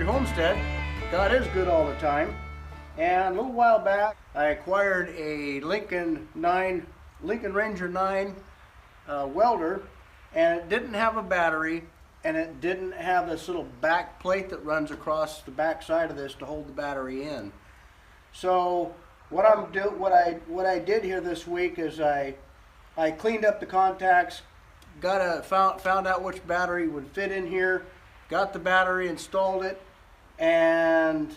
country homestead. God is good all the time. And a little while back, I acquired a Lincoln Ranger 9 welder, and it didn't have a battery, and it didn't have this little back plate that runs across the back side of this to hold the battery in. So what I did here this week is I cleaned up the contacts, found out which battery would fit in here, got the battery, installed it, and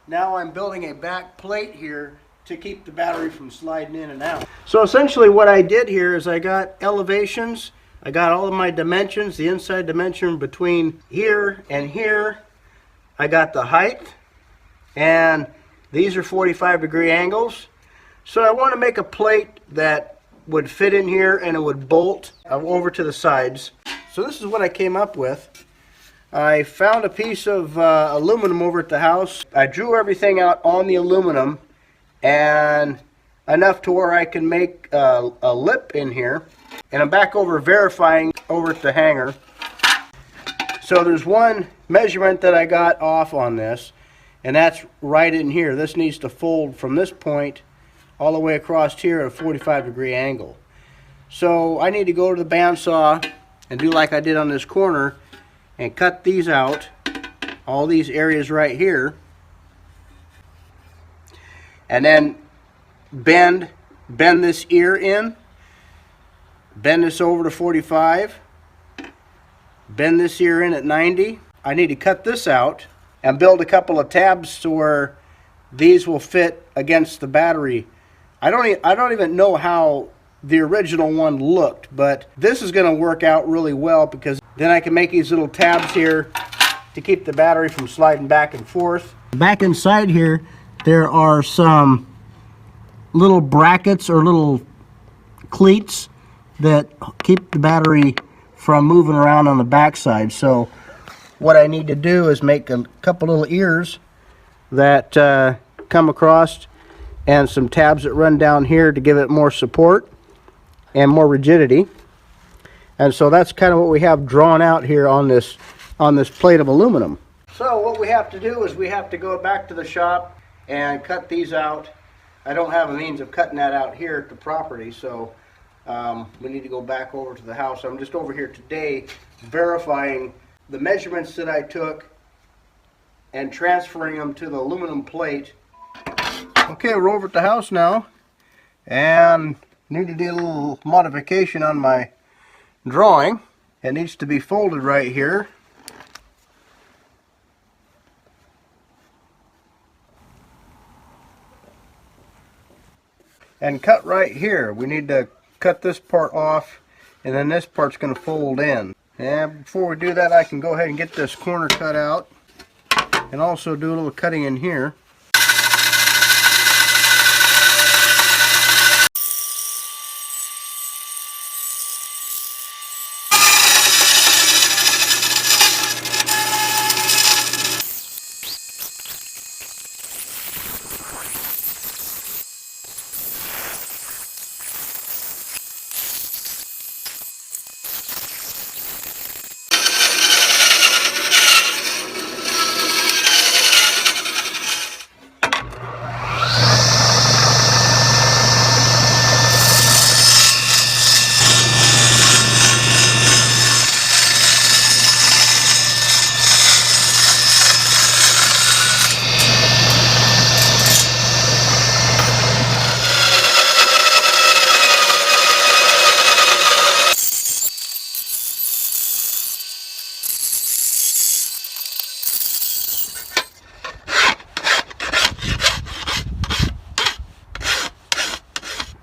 now I'm building a back plate here to keep the battery from sliding in and out. So essentially what I did here is I got elevations, I got all of my dimensions, the inside dimension between here and here, I got the height, and these are 45-degree angles. So I want to make a plate that would fit in here and it would bolt over to the sides. So this is what I came up with. I found a piece of aluminum over at the house. I drew everything out on the aluminum, and enough to where I can make a lip in here. And I'm back over verifying over at the hanger. So there's one measurement that I got off on this, and that's right in here. This needs to fold from this point all the way across here at a 45-degree angle. So I need to go to the bandsaw and do like I did on this corner and cut these out, all these areas right here, and then bend this ear in, bend this over to 45, bend this ear in at 90. I need to cut this out and build a couple of tabs to where these will fit against the battery. I don't even know how the original one looked, but this is going to work out really well, because then I can make these little tabs here to keep the battery from sliding back and forth. Back inside here, there are some little brackets or little cleats that keep the battery from moving around on the backside. So what I need to do is make a couple little ears that come across, and some tabs that run down here to give it more support and more rigidity. And so that's kind of what we have drawn out here on this plate of aluminum. So what we have to do is we have to go back to the shop and cut these out. I don't have a means of cutting that out here at the property, so we need to go back over to the house. I'm just over here today verifying the measurements that I took and transferring them to the aluminum plate. Okay, we're over at the house now, and need to do a little modification on my drawing. It needs to be folded right here. And cut right here. We need to cut this part off, and then this part's going to fold in. And before we do that, I can go ahead and get this corner cut out, and also do a little cutting in here.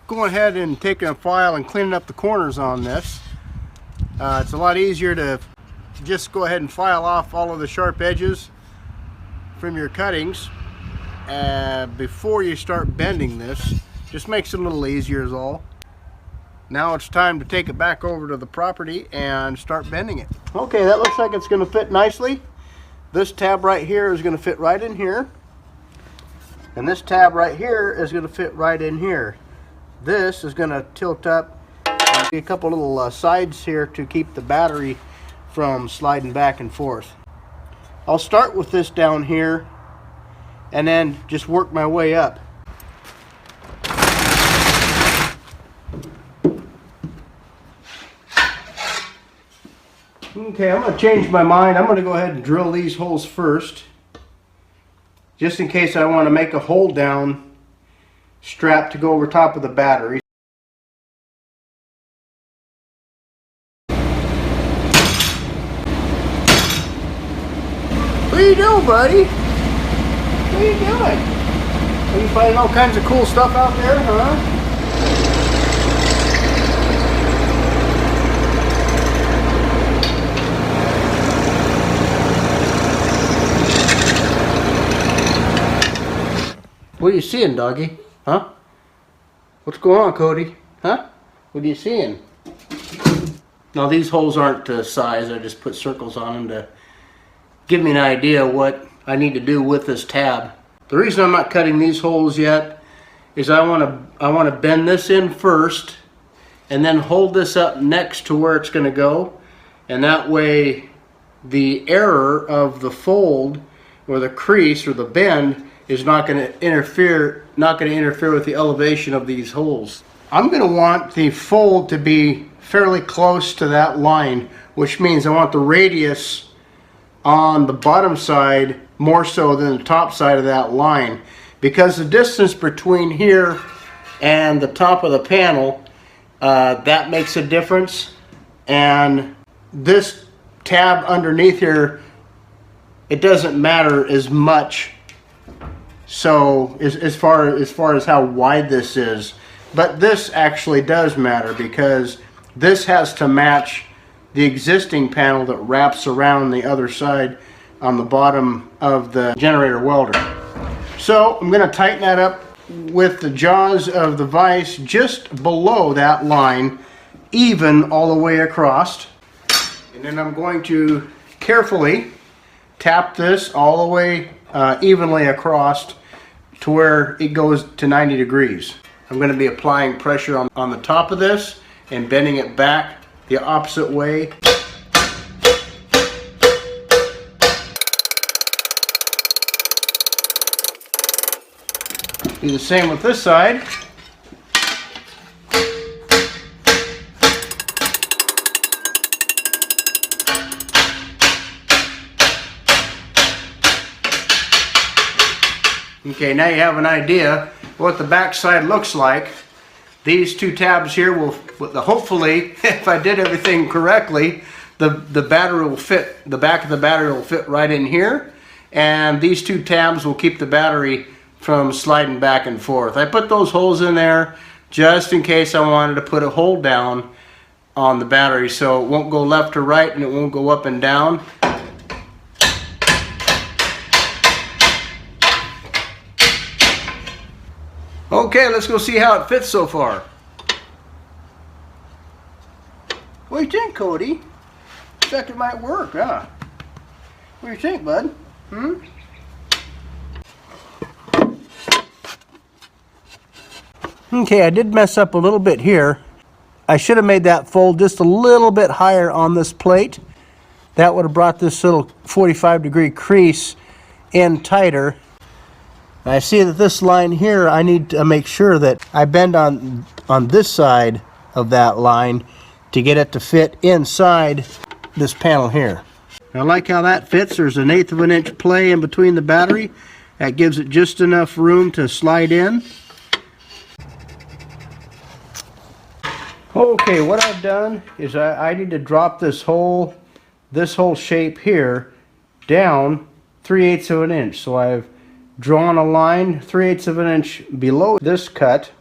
Going ahead and taking a file and cleaning up the corners on this. It's a lot easier to just go ahead and file off all of the sharp edges from your cuttings before you start bending this. Just makes it a little easier is all. Now it's time to take it back over to the property and start bending it. Okay, that looks like it's going to fit nicely. This tab right here is going to fit right in here, and this tab right here is going to fit right in here. This is going to tilt up and be a couple little sides here to keep the battery from sliding back and forth. I'll start with this down here and then just work my way up. Okay, I'm going to change my mind. I'm going to go ahead and drill these holes first, just in case I want to make a hold down strap to go over top of the battery. What are you doing, buddy? What are you doing? Are you finding all kinds of cool stuff out there, huh? What are you seeing, doggy? Huh? What's going on, Cody? Huh? What are you seeing? Now, these holes aren't size. I just put circles on them to give me an idea what I need to do with this tab. The reason I'm not cutting these holes yet is I want to bend this in first and then hold this up next to where it's going to go, and that way the error of the fold or the crease or the bend is not going to interfere with the elevation of these holes. I'm going to want the fold to be fairly close to that line, which means I want the radius on the bottom side more so than the top side of that line, because the distance between here and the top of the panel, that makes a difference. And this tab underneath here, it doesn't matter as much. So as far as how wide this is, but this actually does matter, because this has to match the existing panel that wraps around the other side on the bottom of the generator welder. So I'm going to tighten that up with the jaws of the vise just below that line, even all the way across. And then I'm going to carefully tap this all the way evenly across to where it goes to 90 degrees. I'm going to be applying pressure on the top of this and bending it back the opposite way. Do the same with this side. Okay, now you have an idea what the back side looks like. These two tabs here will hopefully, if I did everything correctly, the battery will fit, the back of the battery will fit right in here, and these two tabs will keep the battery from sliding back and forth. I put those holes in there just in case I wanted to put a hold down on the battery so it won't go left or right and it won't go up and down. Okay, let's go see how it fits so far. What do you think, Cody? Looks like it might work, huh? What do you think, bud? Okay, I did mess up a little bit here. I should have made that fold just a little bit higher on this plate. That would have brought this little 45-degree crease in tighter. I see that this line here, I need to make sure that I bend on this side of that line to get it to fit inside this panel here. I like how that fits. There's an 1/8 of an inch play in between the battery. That gives it just enough room to slide in. Okay, what I've done is I need to drop this whole shape here down 3/8 of an inch. So I've drawn a line 3/8 of an inch below this cut,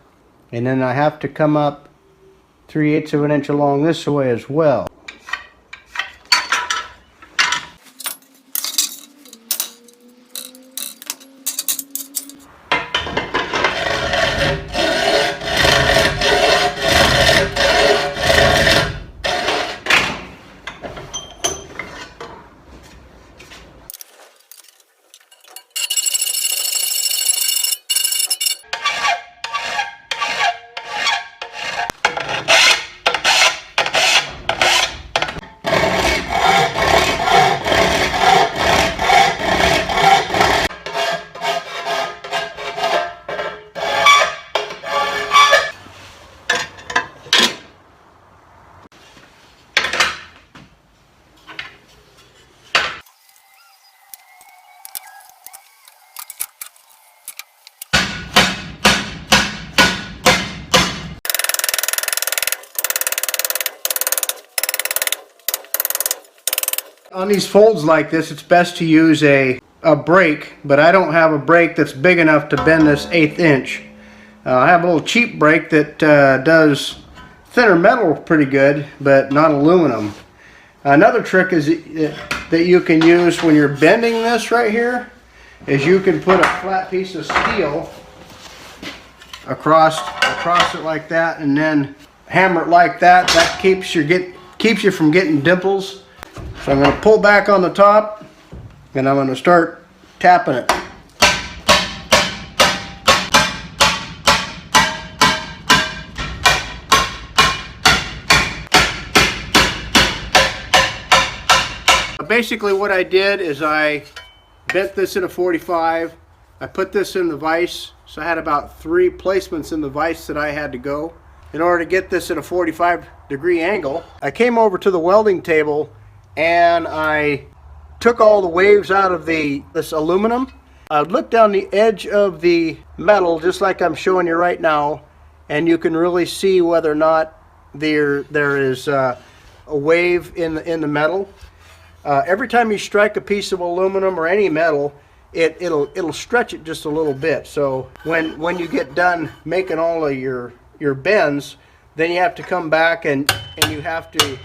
and then I have to come up 3/8 of an inch along this way as well. On these folds like this, it's best to use a brake, but I don't have a brake that's big enough to bend this 1/8 inch. I have a little cheap brake that does thinner metal pretty good, but not aluminum. Another trick is that you can use when you're bending this right here, is you can put a flat piece of steel across it like that, and then hammer it like that. That keeps you from getting dimples. So I'm going to pull back on the top, and I'm going to start tapping it. Basically what I did is I bent this in a 45. I put this in the vise, so I had about 3 placements in the vise that I had to go in order to get this at a 45-degree angle. I came over to the welding table and I took all the waves out of this aluminum. I looked down the edge of the metal just like I'm showing you right now, and you can really see whether or not there is a wave in the metal. Every time you strike a piece of aluminum or any metal, it'll stretch it just a little bit. So when you get done making all of your bends, then you have to come back and you have to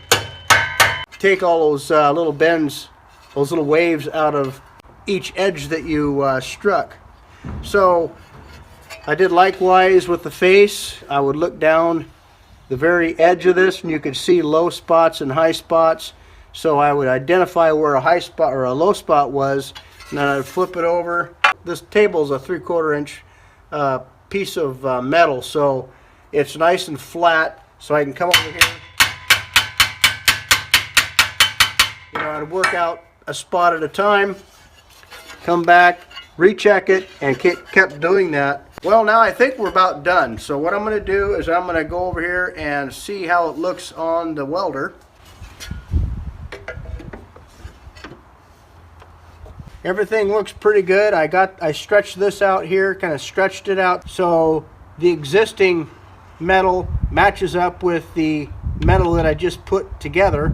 take all those little bends, those little waves out of each edge that you struck. So I did likewise with the face. I would look down the very edge of this and you could see low spots and high spots. So I would identify where a high spot or a low spot was, and then I'd flip it over. This table is a 3/4 inch piece of metal, so it's nice and flat. So I can come over here. You know, I'd work out a spot at a time, come back, recheck it, and kept doing that. Well, now I think we're about done. So what I'm going to do is I'm going to go over here and see how it looks on the welder. Everything looks pretty good. I stretched this out here, kind of stretched it out so the existing metal matches up with the metal that I just put together.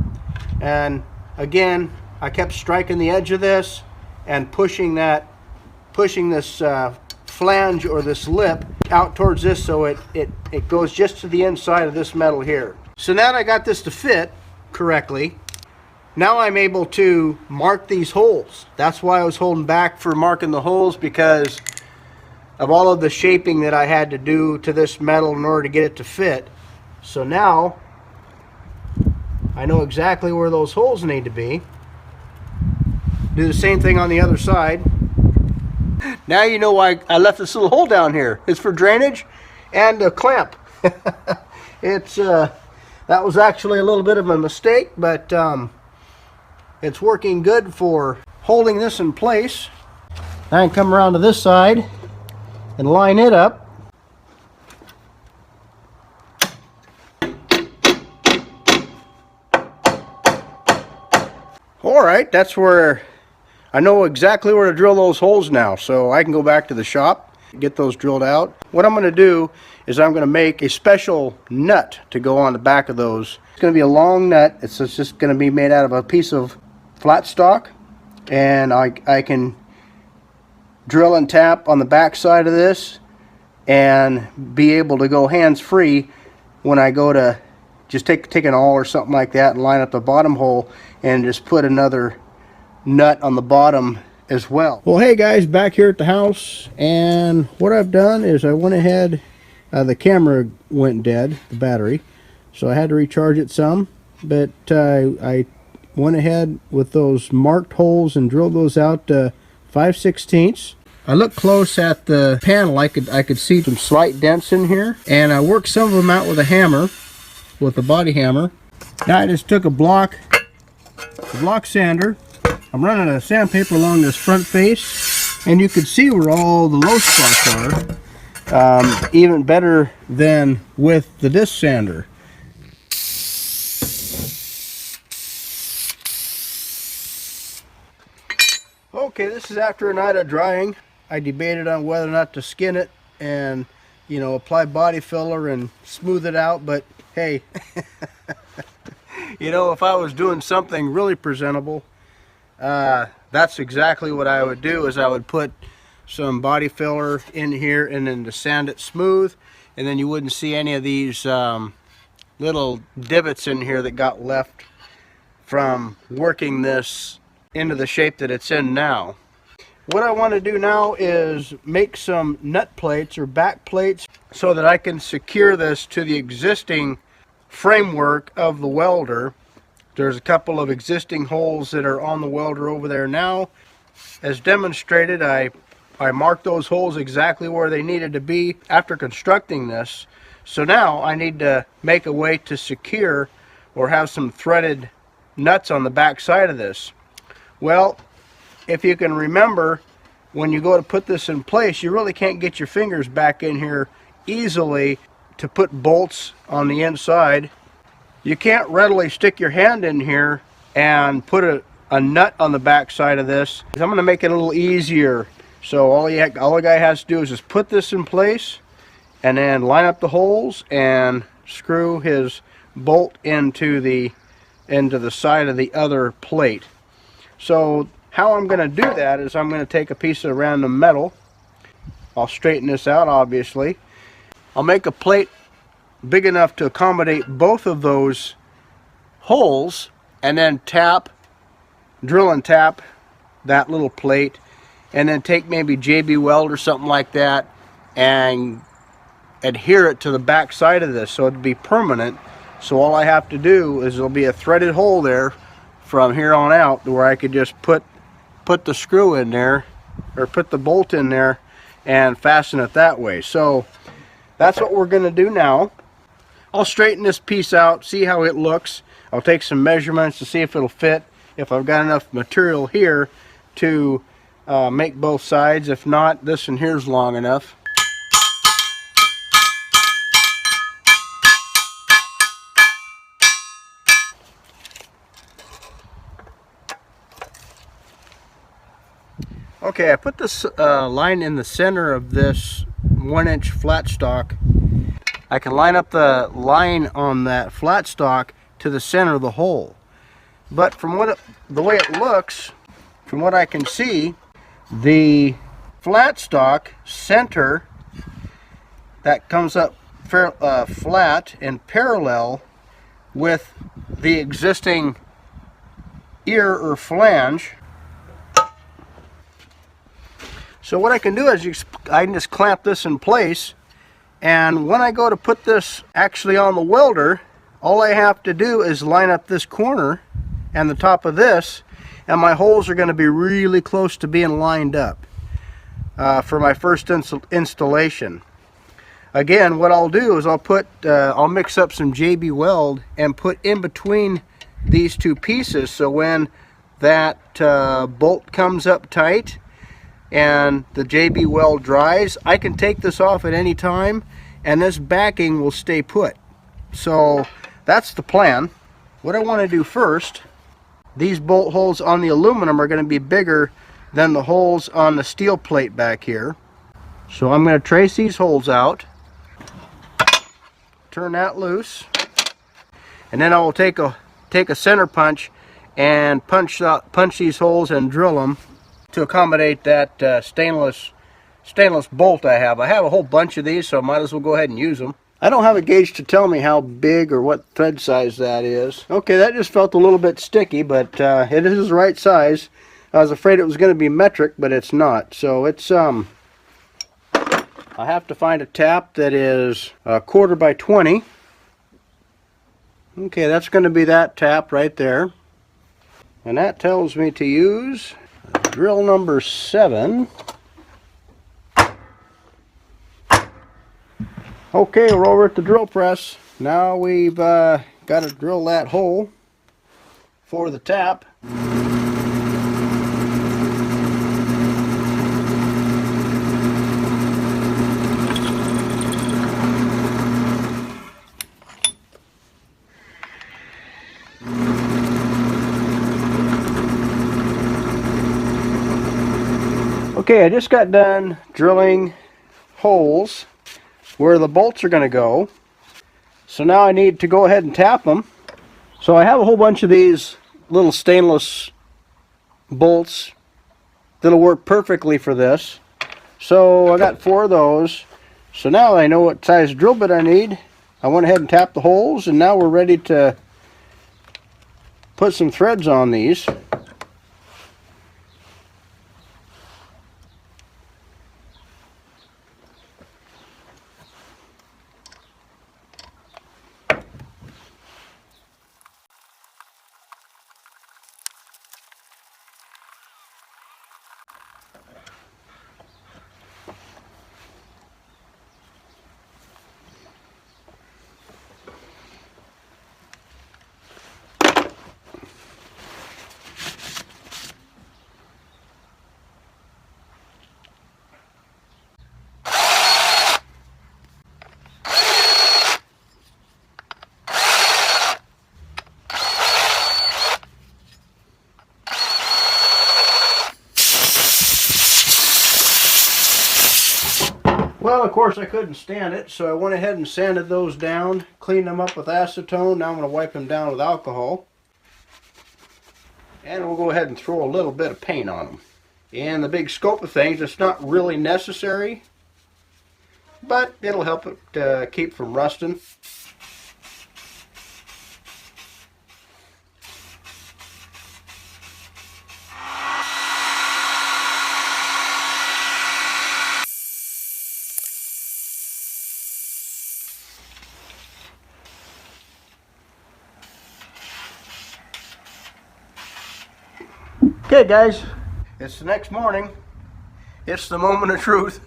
And again, I kept striking the edge of this and pushing this flange or this lip out towards this, so it goes just to the inside of this metal here. So now that I got this to fit correctly, now I'm able to mark these holes. That's why I was holding back for marking the holes, because of all of the shaping that I had to do to this metal in order to get it to fit. So now I know exactly where those holes need to be. Do the same thing on the other side. Now you know why I left this little hole down here. It's for drainage and a clamp. That was actually a little bit of a mistake, but it's working good for holding this in place. Now I can come around to this side and line it up. Alright, that's where I know exactly where to drill those holes now, so I can go back to the shop, get those drilled out. What I'm going to do is I'm going to make a special nut to go on the back of those. It's going to be a long nut. It's just going to be made out of a piece of flat stock, and I can drill and tap on the back side of this and be able to go hands-free when I go to just take an awl or something like that and line up the bottom hole and just put another nut on the bottom as well. Well, hey guys, back here at the house, and what I've done is I went ahead, the camera went dead, the battery, so I had to recharge it some, but I went ahead with those marked holes and drilled those out to 5/16. I looked close at the panel. I could see some slight dents in here, and I worked some of them out with a hammer, with a body hammer. Now I just took a block sander. I'm running a sandpaper along this front face, and you can see where all the low spots are, even better than with the disc sander. Okay, this is after a night of drying. I debated on whether or not to skin it and, you know, apply body filler and smooth it out, but hey, you know, if I was doing something really presentable, that's exactly what I would do. Is I would put some body filler in here and then to sand it smooth, and then you wouldn't see any of these little divots in here that got left from working this into the shape that it's in now. What I want to do now is make some nut plates or back plates so that I can secure this to the existing framework of the welder. There's a couple of existing holes that are on the welder over there now. As demonstrated, I marked those holes exactly where they needed to be after constructing this. So now I need to make a way to secure or have some threaded nuts on the back side of this. Well, if you can remember, when you go to put this in place, you really can't get your fingers back in here easily to put bolts on the inside. You can't readily stick your hand in here and put a nut on the back side of this. I'm going to make it a little easier. So all the guy has to do is just put this in place and then line up the holes and screw his bolt into the side of the other plate. So how I'm going to do that is I'm going to take a piece of random metal. I'll straighten this out, obviously. I'll make a plate big enough to accommodate both of those holes, and then drill and tap that little plate, and then take maybe JB Weld or something like that and adhere it to the back side of this so it'd be permanent. So all I have to do is there'll be a threaded hole there from here on out where I could just put the screw in there or put the bolt in there and fasten it that way. So that's what we're going to do now. I'll straighten this piece out, see how it looks. I'll take some measurements to see if it'll fit, if I've got enough material here to make both sides. If not, this one here's long enough. Okay, I put this line in the center of this 1-inch flat stock. I can line up the line on that flat stock to the center of the hole. But from the way it looks, from what I can see, the flat stock center that comes up flat and parallel with the existing ear or flange. So what I can do is I can just clamp this in place, and when I go to put this actually on the welder, all I have to do is line up this corner and the top of this, and my holes are going to be really close to being lined up for my first installation. Again, what I'll do is I'll mix up some JB Weld and put in between these two pieces, so when that bolt comes up tight and the JB Weld dries, I can take this off at any time and this backing will stay put. So that's the plan. What I want to do first, these bolt holes on the aluminum are going to be bigger than the holes on the steel plate back here. So I'm going to trace these holes out, turn that loose, and then I will take a center punch and punch these holes and drill them to accommodate that stainless bolt I have. I have a whole bunch of these, so I might as well go ahead and use them. I don't have a gauge to tell me how big or what thread size that is. Okay, that just felt a little bit sticky, but it is the right size. I was afraid it was going to be metric, but it's not. So it's I have to find a tap that is 1/4 by 20. Okay, that's going to be that tap right there. And that tells me to use drill number 7. Okay, we're over at the drill press. Now we've got to drill that hole for the tap. Okay, I just got done drilling holes where the bolts are going to go. So now I need to go ahead and tap them. So I have a whole bunch of these little stainless bolts that'll work perfectly for this. So I got 4 of those. So now I know what size drill bit I need. I went ahead and tapped the holes, and now we're ready to put some threads on these. Well, of course I couldn't stand it, so I went ahead and sanded those down, cleaned them up with acetone. Now I'm going to wipe them down with alcohol. And we'll go ahead and throw a little bit of paint on them. In the big scope of things, it's not really necessary, but it'll help it keep from rusting. Okay guys, it's the next morning. It's the moment of truth.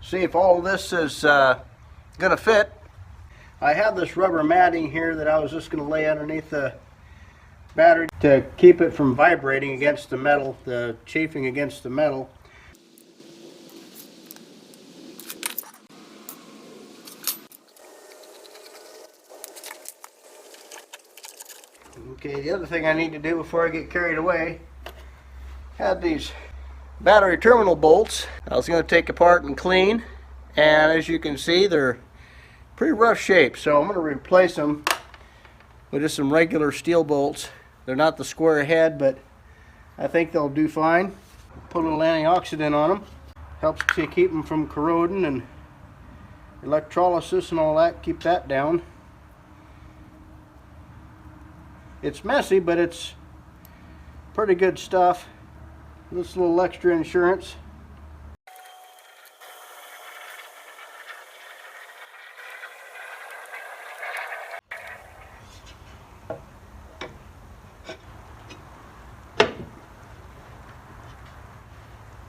See if all of this is gonna fit. I have this rubber matting here that I was just gonna lay underneath the battery to keep it from vibrating against the metal, the chafing against the metal. Okay, the other thing I need to do before I get carried away, had these battery terminal bolts I was going to take apart and clean, and as you can see they're pretty rough shape, so I'm going to replace them with just some regular steel bolts. They're not the square head, but I think they'll do fine. Put a little antioxidant on them, helps to keep them from corroding, and electrolysis and all that, keep that down. It's messy, but it's pretty good stuff. This little extra insurance.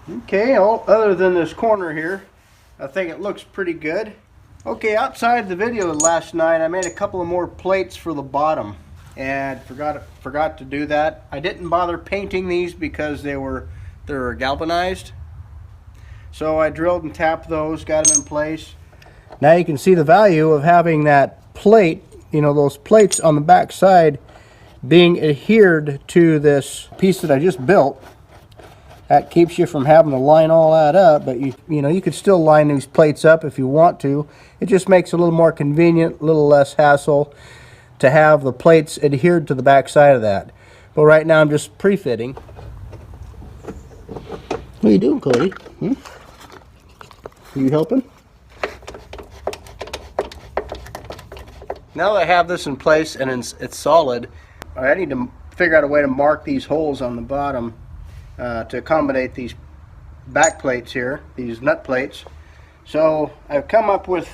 Okay, other than this corner here, I think it looks pretty good. Okay, outside the video last night, I made a couple of more plates for the bottom, and forgot to do that. I didn't bother painting these because they're galvanized. So I drilled and tapped those, got them in place. Now you can see the value of having that plate, you know, those plates on the back side being adhered to this piece that I just built. That keeps you from having to line all that up, but you know, you could still line these plates up if you want to. It just makes it a little more convenient, a little less hassle to have the plates adhered to the back side of that. But right now I'm just pre-fitting. What are you doing, Cody? Are you helping? Now that I have this in place and it's solid, I need to figure out a way to mark these holes on the bottom to accommodate these back plates here, these nut plates. So I've come up with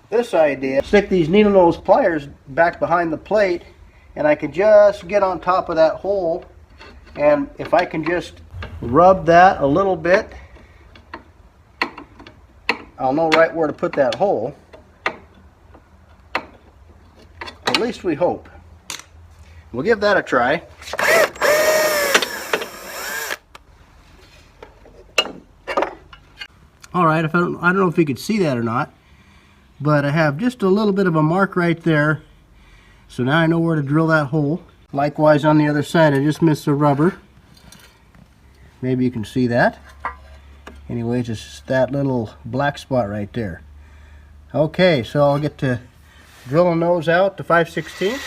this idea. Stick these needle nose pliers back behind the plate, and I can just get on top of that hole, and if I can just rub that a little bit, I'll know right where to put that hole. At least we hope. We'll give that a try. Alright, I don't know if you could see that or not, but I have just a little bit of a mark right there. So now I know where to drill that hole. Likewise on the other side, I just missed the rubber. Maybe you can see that. Anyways, it's just that little black spot right there. Okay, so I'll get to drilling those out to 5/16.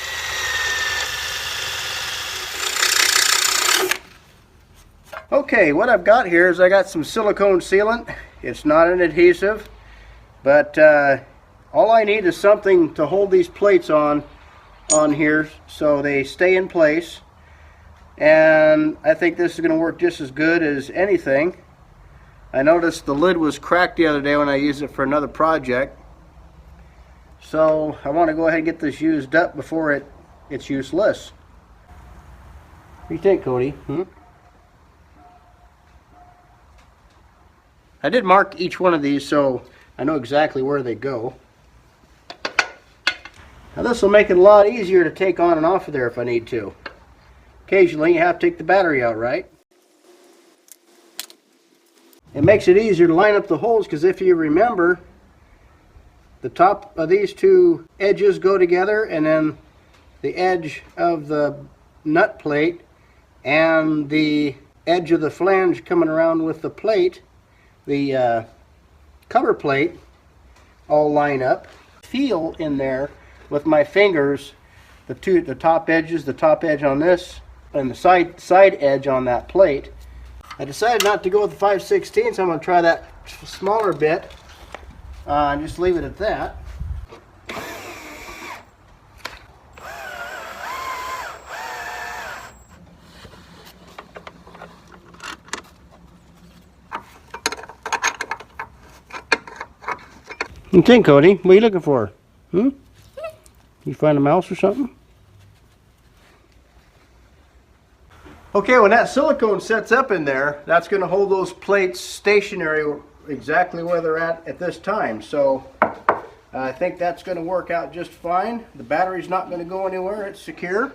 Okay, what I've got here is I got some silicone sealant. It's not an adhesive, but all I need is something to hold these plates on here so they stay in place. And I think this is going to work just as good as anything. I noticed the lid was cracked the other day when I used it for another project. So I want to go ahead and get this used up before it's useless. What do you think, Cody? I did mark each one of these so I know exactly where they go. Now this will make it a lot easier to take on and off of there if I need to. Occasionally you have to take the battery out, right? It makes it easier to line up the holes because if you remember, the top of these two edges go together, and then the edge of the nut plate and the edge of the flange coming around with the plate, the cover plate, all line up. Feel in there with my fingers the top edges, the top edge on this and the side edge on that plate. I decided not to go with the 5/16, so I'm going to try that smaller bit and just leave it at that. What do you think, Cody? What are you looking for? You find a mouse or something? Okay, when that silicone sets up in there, that's going to hold those plates stationary exactly where they're at this time. So I think that's going to work out just fine. The battery's not going to go anywhere. It's secure.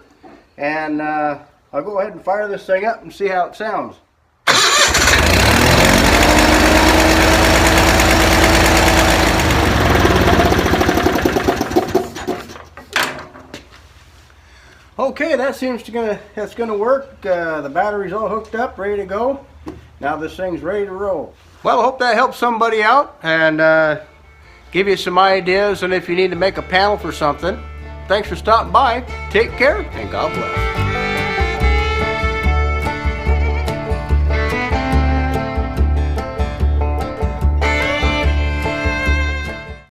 And I'll go ahead and fire this thing up and see how it sounds. Okay, that's gonna work. The battery's all hooked up, ready to go. Now this thing's ready to roll. Well, I hope that helps somebody out and give you some ideas on if you need to make a panel for something. Thanks for stopping by. Take care and God bless.